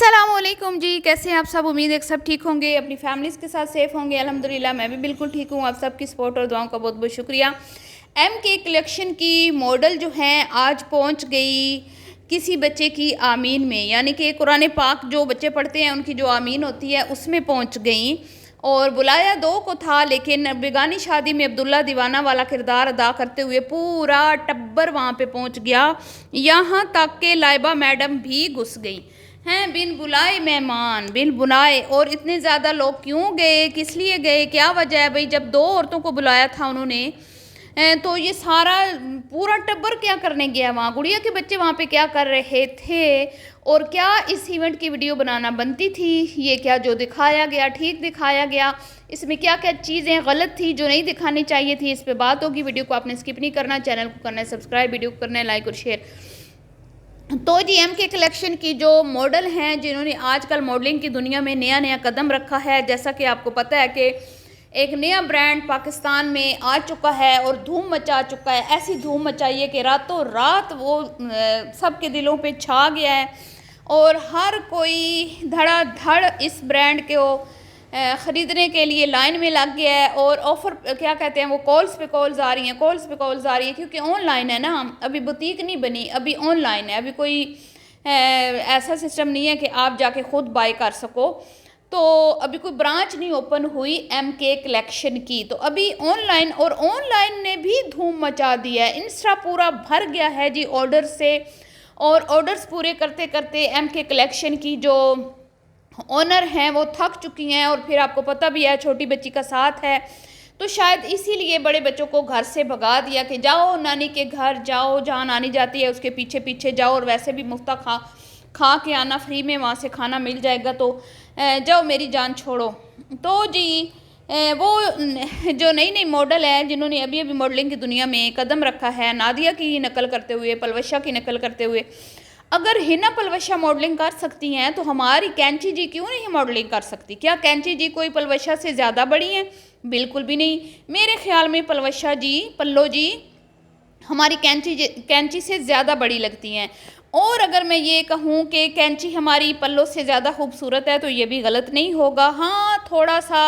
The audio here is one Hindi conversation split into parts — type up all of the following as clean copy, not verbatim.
अस्सलामुअलैकुम जी, कैसे हैं आप सब। उम्मीद है कि सब ठीक होंगे, अपनी फैमिलीज़ के साथ सेफ़ होंगे। अल्हम्दुलिल्लाह मैं भी बिल्कुल ठीक हूँ। आप सबकी सपोर्ट और दुआओं का बहुत बहुत शुक्रिया। MK कलेक्शन की मॉडल जो हैं आज पहुँच गई किसी बच्चे की आमीन में, यानी कि कुरान पाक जो बच्चे पढ़ते हैं उनकी जो आमीन होती है उसमें पहुँच गई। और बुलाया दो को था, लेकिन बेगानी शादी में अब्दुल्ला दीवाना वाला किरदार अदा करते हुए पूरा टब्बर वहाँ पे पहुँच गया। यहाँ तक के लाइबा मैडम भी घुस गई हैं, बिन बुलाए मेहमान, बिन बुलाए। और इतने ज़्यादा लोग क्यों गए, किस लिए गए, क्या वजह है भाई। जब दो औरतों को बुलाया था उन्होंने, तो ये सारा पूरा टब्बर क्या करने गया वहाँ, गुड़िया के बच्चे वहाँ पे क्या कर रहे थे, और क्या इस इवेंट की वीडियो बनाना बनती थी। ये क्या जो दिखाया गया ठीक दिखाया गया, इसमें क्या क्या चीज़ें गलत थी जो नहीं दिखानी चाहिए थी, इस पर बात होगी। वीडियो को आपने स्किप नहीं करना, चैनल को करना है सब्सक्राइब, वीडियो को करना है लाइक और शेयर। तो जी MK कलेक्शन की जो मॉडल हैं जिन्होंने आजकल मॉडलिंग की दुनिया में नया नया कदम रखा है, जैसा कि आपको पता है कि एक नया ब्रांड पाकिस्तान में आ चुका है और धूम मचा चुका है। ऐसी धूम मचाई है कि रातों रात वो सबके दिलों पे छा गया है और हर कोई धड़ाधड़ इस ब्रांड को ख़रीदने के लिए लाइन में लग गया है। और ऑफ़र क्या कहते हैं वो, कॉल्स पे कॉल्स आ रही हैं, कॉल्स पे कॉल्स आ रही हैं, क्योंकि ऑनलाइन है ना, अभी बुटीक नहीं बनी, अभी ऑनलाइन है। अभी कोई ऐसा सिस्टम नहीं है कि आप जाके ख़ुद बाय कर सको। तो अभी कोई ब्रांच नहीं ओपन हुई MK कलेक्शन की, तो अभी ऑनलाइन, और ऑनलाइन ने भी धूम मचा दिया है। इंस्टा पूरा भर गया है जी ऑर्डर से, और ऑर्डर्स पूरे करते करते MK कलेक्शन की जो ओनर हैं वो थक चुकी हैं। और फिर आपको पता भी है छोटी बच्ची का साथ है, तो शायद इसीलिए बड़े बच्चों को घर से भगा दिया कि जाओ नानी के घर जाओ, जहाँ नानी जाती है उसके पीछे पीछे जाओ, और वैसे भी मुफ्ता खा के आना, फ्री में वहाँ से खाना मिल जाएगा, तो जाओ मेरी जान छोड़ो। तो जी वो जो नई नई मॉडल है जिन्होंने अभी अभी मॉडलिंग की दुनिया में कदम रखा है, नादिया की नकल करते हुए, पलवशा की नकल करते हुए, अगर हिना पलवशा मॉडलिंग कर सकती हैं तो हमारी कैंची जी क्यों नहीं मॉडलिंग कर सकती। क्या कैंची जी कोई पलवशा से ज़्यादा बड़ी हैं? बिल्कुल भी नहीं। मेरे ख्याल में पलवशा जी, पल्लो जी हमारी कैंची से ज़्यादा बड़ी लगती हैं। और अगर मैं ये कहूँ कि कैंची हमारी पल्लो से ज़्यादा खूबसूरत है तो ये भी गलत नहीं होगा। हाँ, थोड़ा सा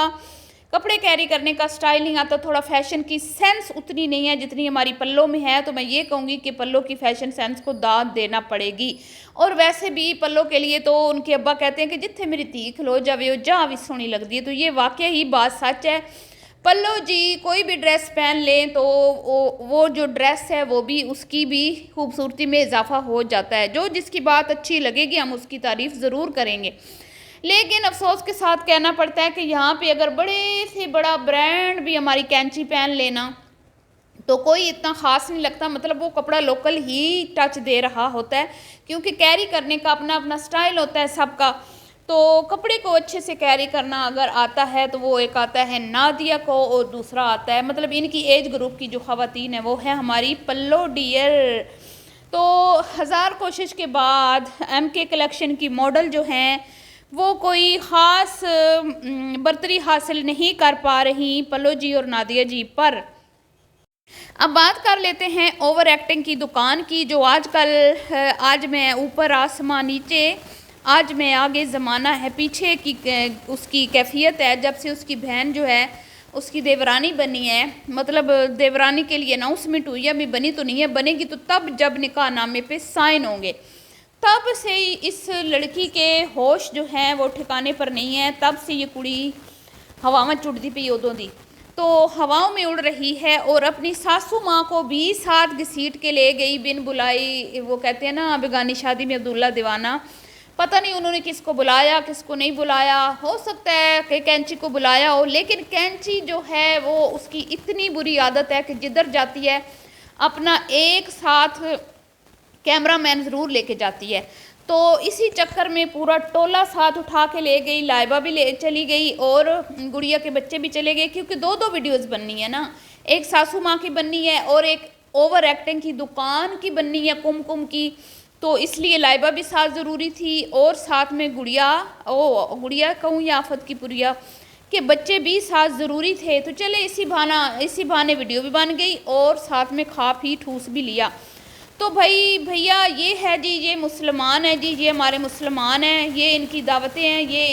कपड़े कैरी करने का स्टाइल नहीं आता, थोड़ा फैशन की सेंस उतनी नहीं है जितनी हमारी पल्लो में है, तो मैं ये कहूँगी कि पल्लो की फैशन सेंस को दाद देना पड़ेगी। और वैसे भी पल्लो के लिए तो उनके अब्बा कहते हैं कि जिथे मेरी धी खलो जावे वो जहाँ भी सोहनी लगती है, तो ये वाकई ही बात सच है। पल्लो जी कोई भी ड्रेस पहन लें तो वो जो ड्रेस है वो भी, उसकी भी खूबसूरती में इजाफा हो जाता है। जो जिसकी बात अच्छी लगेगी हम उसकी तारीफ़ ज़रूर करेंगे, लेकिन अफसोस के साथ कहना पड़ता है कि यहाँ पे अगर बड़े से बड़ा ब्रांड भी हमारी कैंची पहन लेना तो कोई इतना ख़ास नहीं लगता। मतलब वो कपड़ा लोकल ही टच दे रहा होता है, क्योंकि कैरी करने का अपना अपना स्टाइल होता है सबका। तो कपड़े को अच्छे से कैरी करना अगर आता है तो वो एक आता है नादिया को, और दूसरा आता है, मतलब इनकी एज ग्रुप की जो ख़वातीन है वो है हमारी पल्लो डियर। तो हज़ार कोशिश के बाद MK कलेक्शन की मॉडल जो हैं वो कोई ख़ास बर्तरी हासिल नहीं कर पा रही पल्लो जी और नादिया जी पर। अब बात कर लेते हैं ओवर एक्टिंग की दुकान की, जो आजकल आज मैं ऊपर आसमां नीचे, आज मैं आगे ज़माना है पीछे की उसकी कैफियत है। जब से उसकी बहन जो है उसकी देवरानी बनी है, मतलब देवरानी के लिए अनाउंसमेंट हुई है, अभी बनी तो नहीं है, बनेगी तो तब जब निकाह नामे पे साइन होंगे, तब से ही इस लड़की के होश जो हैं वो ठिकाने पर नहीं है। तब से ये कुड़ी हवा में चुड़ती पई उदों दी, तो हवाओं में उड़ रही है, और अपनी सासू माँ को भी साथ घसीट के ले गई बिन बुलाई। वो कहते हैं ना बेगानी शादी में अब्दुल्ला दीवाना, पता नहीं उन्होंने किसको बुलाया किसको नहीं बुलाया, हो सकता है कि कैंची को बुलाया हो, लेकिन कैंची जो है वो, उसकी इतनी बुरी आदत है कि जिधर जाती है अपना एक साथ कैमरा मैन ज़रूर लेके जाती है। तो इसी चक्कर में पूरा टोला साथ उठा के ले गई, लाइबा भी ले चली गई और गुड़िया के बच्चे भी चले गए, क्योंकि दो दो वीडियोस बननी है ना, एक सासू माँ की बननी है और एक ओवर एक्टिंग की दुकान की बननी है, कुमकुम की। तो इसलिए लाइबा भी साथ ज़रूरी थी, और साथ में गुड़िया कहूँ या आफत की पुरिया के बच्चे भी साथ ज़रूरी थे। तो चले इसी बहाने वीडियो भी बन गई और साथ में खा पी ठूस भी लिया। तो भाई भैया ये है जी, ये मुसलमान है जी, ये हमारे मुसलमान हैं, ये इनकी दावतें हैं, ये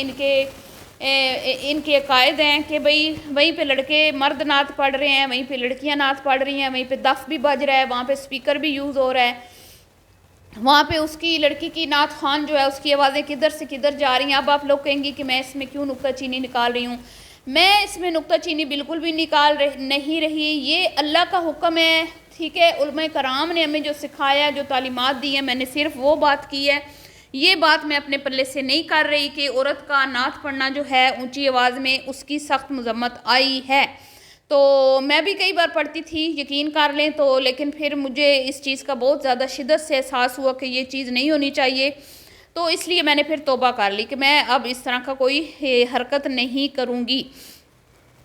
इनके अकायद हैं कि भाई वहीं पे लड़के मर्द नात पढ़ रहे हैं, वहीं पे लड़कियां नात पढ़ रही हैं, वहीं पे दफ भी बज रहा है, वहाँ पे स्पीकर भी यूज़ हो रहा है, वहाँ पे उसकी लड़की की नात खान जो है उसकी आवाज़ें किधर से किधर जा रही हैं। अब आप लोग कहेंगे कि मैं इसमें क्यों नुक्ताचीनी निकाल रही हूँ। मैं इसमें नुक्ताचीनी बिल्कुल भी नहीं रही। ये अल्लाह का हुक्म है, ठीक है। उलमा कराम ने हमें जो सिखाया, जो तालीमात दी है, मैंने सिर्फ वो बात की है। ये बात मैं अपने पल्ले से नहीं कर रही कि औरत का नात पढ़ना जो है ऊंची आवाज़ में, उसकी सख्त मजम्मत आई है। तो मैं भी कई बार पढ़ती थी, यकीन कर लें तो, लेकिन फिर मुझे इस चीज़ का बहुत ज़्यादा शिद्दत से एहसास हुआ कि ये चीज़ नहीं होनी चाहिए। तो इसलिए मैंने फिर तौबा कर ली कि मैं अब इस तरह का कोई हरकत नहीं करूँगी।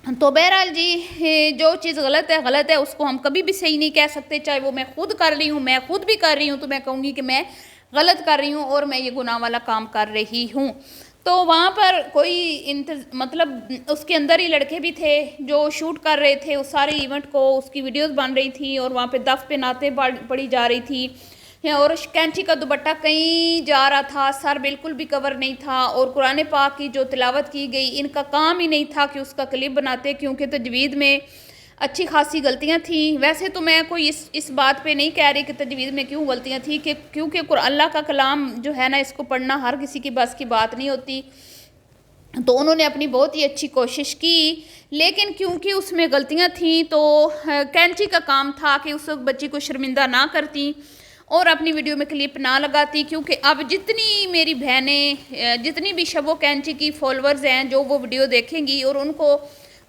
तो बहरहाल जी, जो चीज़ गलत है, उसको हम कभी भी सही नहीं कह सकते। चाहे वो मैं खुद कर रही हूँ, मैं खुद भी कर रही हूँ, तो मैं कहूँगी कि मैं गलत कर रही हूँ और मैं ये गुनाह वाला काम कर रही हूँ। तो वहाँ पर कोई मतलब उसके अंदर ही लड़के भी थे जो शूट कर रहे थे उस सारे इवेंट को, उसकी वीडियोस बन रही थी और वहाँ पे दफ पे नाते पड़ी जा रही थी, और कैंची का दुपट्टा कहीं जा रहा था, सर बिल्कुल भी कवर नहीं था, और कुरान पाक की जो तिलावत की गई, इनका काम ही नहीं था कि उसका क्लिप बनाते, क्योंकि तजवीद में अच्छी खासी गलतियां थी। वैसे तो मैं कोई इस बात पे नहीं कह रही कि तजवीज़ में क्यों गलतियां थी, कि क्योंकि अल्लाह का कलाम जो है ना, इसको पढ़ना हर किसी की बस की बात नहीं होती। तो उन्होंने अपनी बहुत ही अच्छी कोशिश की, लेकिन क्योंकि उसमें गलतियां थी तो कैंची का काम था कि उस बच्ची को शर्मिंदा ना करती और अपनी वीडियो में क्लिप ना लगाती। क्योंकि अब जितनी मेरी बहनें, जितनी भी शबो कैंची की फॉलोअर्स हैं, जो वो वीडियो देखेंगी और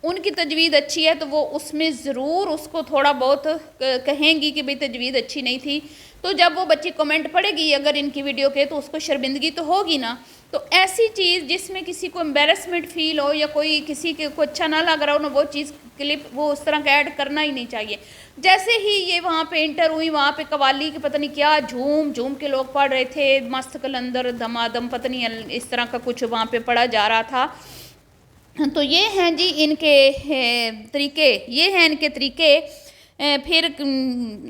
उनकी तजवीज़ अच्छी है, तो वो उसमें ज़रूर उसको थोड़ा बहुत कहेंगी कि भाई तजवीज़ अच्छी नहीं थी। तो जब वो बच्ची कमेंट पढ़ेगी अगर इनकी वीडियो के, तो उसको शर्मिंदगी तो होगी ना। तो ऐसी चीज़ जिसमें किसी को एम्बेरसमेंट फील हो या कोई किसी के को अच्छा ना लग रहा हो ना, वो चीज़ क्लिप वो उस तरह का ऐड करना ही नहीं चाहिए। जैसे ही ये वहाँ पे इंटर हुई, वहाँ पे कवाली के पता नहीं क्या झूम के लोग पढ़ रहे थे, मस्त कलंदर दमादम पता नहीं इस तरह का कुछ वहाँ पे पढ़ा जा रहा था। तो ये हैं जी इनके तरीके, ये हैं इनके तरीके। फिर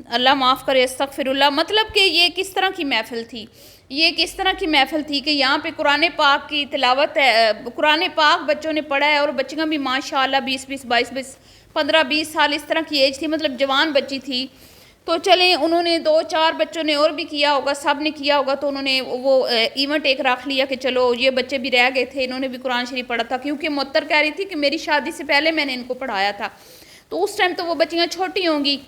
अल्लाह माफ़ करे, अस्तगफिरुल्लाह। मतलब कि ये किस तरह की महफ़िल थी, ये किस तरह की महफ़िल थी कि यहाँ पे कुरान पाक की तिलावत है, कुरान पाक बच्चों ने पढ़ा है, और बच्चियाँ भी माशाल्लाह 20-20, 22-22, 15-20 साल इस तरह की एज थी, मतलब जवान बच्ची थी। तो चलें, उन्होंने 2-4 बच्चों ने और भी किया होगा, सब ने किया होगा, तो उन्होंने वो इवेंट एक रख लिया कि चलो ये बच्चे भी रह गए थे, इन्होंने भी कुरान शरीफ पढ़ा था। क्योंकि मुअत्तर कह रही थी कि मेरी शादी से पहले मैंने इनको पढ़ाया था, तो उस टाइम तो वो बच्चियाँ छोटी होंगी,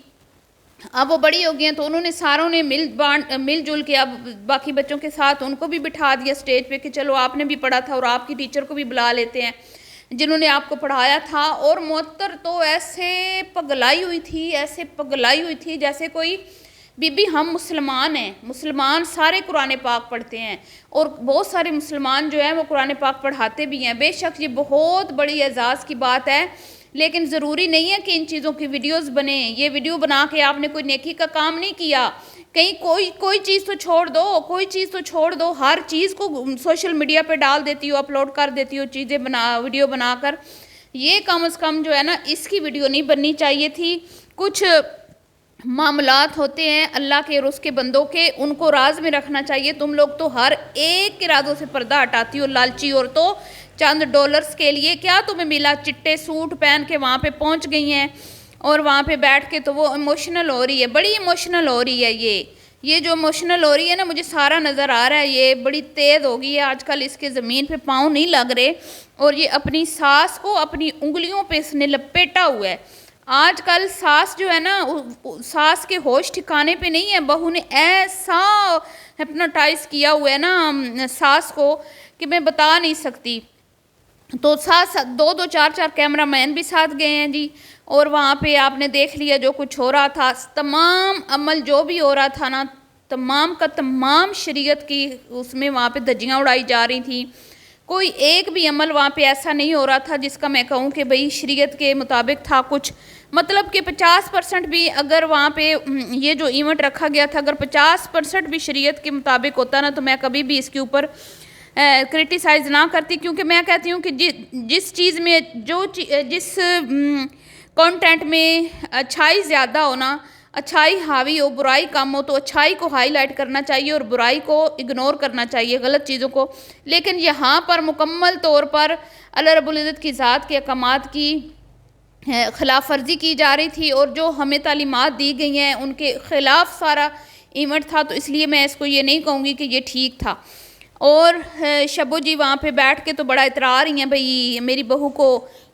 अब वो बड़ी हो गई हैं। तो उन्होंने सारों ने मिलजुल के अब बाकी बच्चों के साथ उनको भी बिठा दिया स्टेज पे कि चलो आपने भी पढ़ा था और आपकी टीचर को भी बुला लेते हैं जिन्होंने आपको पढ़ाया था। और मुअत्तर तो ऐसे पगलाई हुई थी, ऐसे पगलाई हुई थी जैसे कोई बीबी हम मुसलमान हैं, मुसलमान सारे कुरान पाक पढ़ते हैं, और बहुत सारे मुसलमान जो हैं वो कुरान पाक पढ़ाते भी हैं। बेशक ये बहुत बड़ी एजाज़ की बात है, लेकिन ज़रूरी नहीं है कि इन चीज़ों की वीडियोस बने। ये वीडियो बना के आपने कोई नेकी का काम नहीं किया, कहीं कोई चीज़ तो छोड़ दो, कोई चीज़ तो छोड़ दो। हर चीज़ को सोशल मीडिया पे डाल देती हो, अपलोड कर देती हो चीज़ें वीडियो बनाकर। ये कम से कम जो है ना, इसकी वीडियो नहीं बननी चाहिए थी। कुछ मामलात होते हैं अल्लाह के और उसके बंदों के, उनको राज में रखना चाहिए। तुम लोग तो हर एक के राजों से पर्दा हटाती हो, लालची औरतों, चंद डॉलर्स के लिए। क्या तुम्हें मिला, चिट्टे सूट पहन के वहाँ पे पहुँच गई हैं और वहाँ पे बैठ के तो वो इमोशनल हो रही है, बड़ी इमोशनल हो रही है। ये जो इमोशनल हो रही है ना, मुझे सारा नज़र आ रहा है, ये बड़ी तेज़ हो गई है आजकल, इसके ज़मीन पे पाँव नहीं लग रहे, और ये अपनी सास को अपनी उंगलियों पे इसने लपेटा हुआ है। आजकल सास जो है ना, सास के होश ठिकाने पे नहीं है, बहू ने ऐसा हिप्नोटाइज किया हुआ है ना सास को कि मैं बता नहीं सकती। तो साथ 2-2, 4-4 कैमरा मैन भी साथ गए हैं जी, और वहाँ पे आपने देख लिया जो कुछ हो रहा था। तमाम अमल जो भी हो रहा था ना, तमाम का तमाम शरीयत की उसमें वहाँ पे धज्जियाँ उड़ाई जा रही थी। कोई एक भी अमल वहाँ पे ऐसा नहीं हो रहा था जिसका मैं कहूँ कि भाई शरीयत के मुताबिक था कुछ। मतलब कि 50% भी अगर वहाँ पे ये जो इवेंट रखा गया था, अगर 50% भी शरीयत के मुताबिक होता ना, तो मैं कभी भी इसके ऊपर क्रिटिसाइज़ ना करती। क्योंकि मैं कहती हूँ कि जिस चीज़ में जिस कंटेंट में अच्छाई ज़्यादा हो ना, अच्छाई हावी हो, बुराई कम हो, तो अच्छाई को हाईलाइट करना चाहिए और बुराई को इग्नोर करना चाहिए, गलत चीज़ों को। लेकिन यहाँ पर मुकम्मल तौर पर अल्लाह रब्बुल इज़्ज़त की ज़ात के अहकामात की खिलाफ वर्जी की जा रही थी और जो हमें तालीमात दी गई हैं उनके ख़िलाफ़ सारा इवेंट था। तो इसलिए मैं इसको ये नहीं कहूँगी कि ये ठीक था। और शब्बो जी वहाँ पे बैठ के तो बड़ा इतरा रही हैं, भाई मेरी बहू को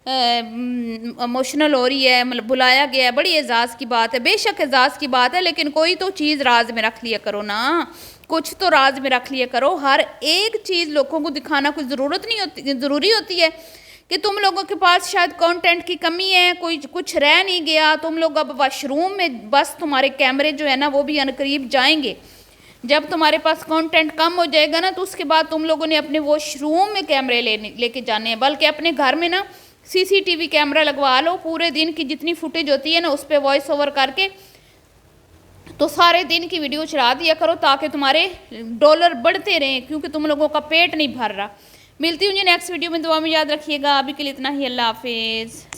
इमोशनल हो रही है, मतलब बुलाया गया है, बड़ी एजाज़ की बात है। बेशक एजाज़ की बात है, लेकिन कोई तो चीज़ राज में रख लिया करो ना, कुछ तो राज में रख लिया करो। हर एक चीज़ लोगों को दिखाना कोई ज़रूरत नहीं होती, ज़रूरी होती है कि तुम लोगों के पास शायद कंटेंट की कमी है, कोई कुछ रह नहीं गया, तुम लोग अब वॉशरूम में बस तुम्हारे कैमरे जो है ना वो भी अनकरीब जाएंगे। जब तुम्हारे पास कंटेंट कम हो जाएगा ना तो उसके बाद तुम लोगों ने अपने वॉशरूम में कैमरे लेके जाने हैं, बल्कि अपने घर में ना सीसीटीवी कैमरा लगवा लो। पूरे दिन की जितनी फुटेज होती है ना उस पर वॉइस ओवर करके तो सारे दिन की वीडियो चला दिया करो, ताकि तुम्हारे डॉलर बढ़ते रहें, क्योंकि तुम लोगों का पेट नहीं भर रहा। मिलती हूँ जी नेक्स्ट वीडियो में, दुआ में याद रखिएगा। अभी के लिए इतना ही, अल्लाह हाफिज़।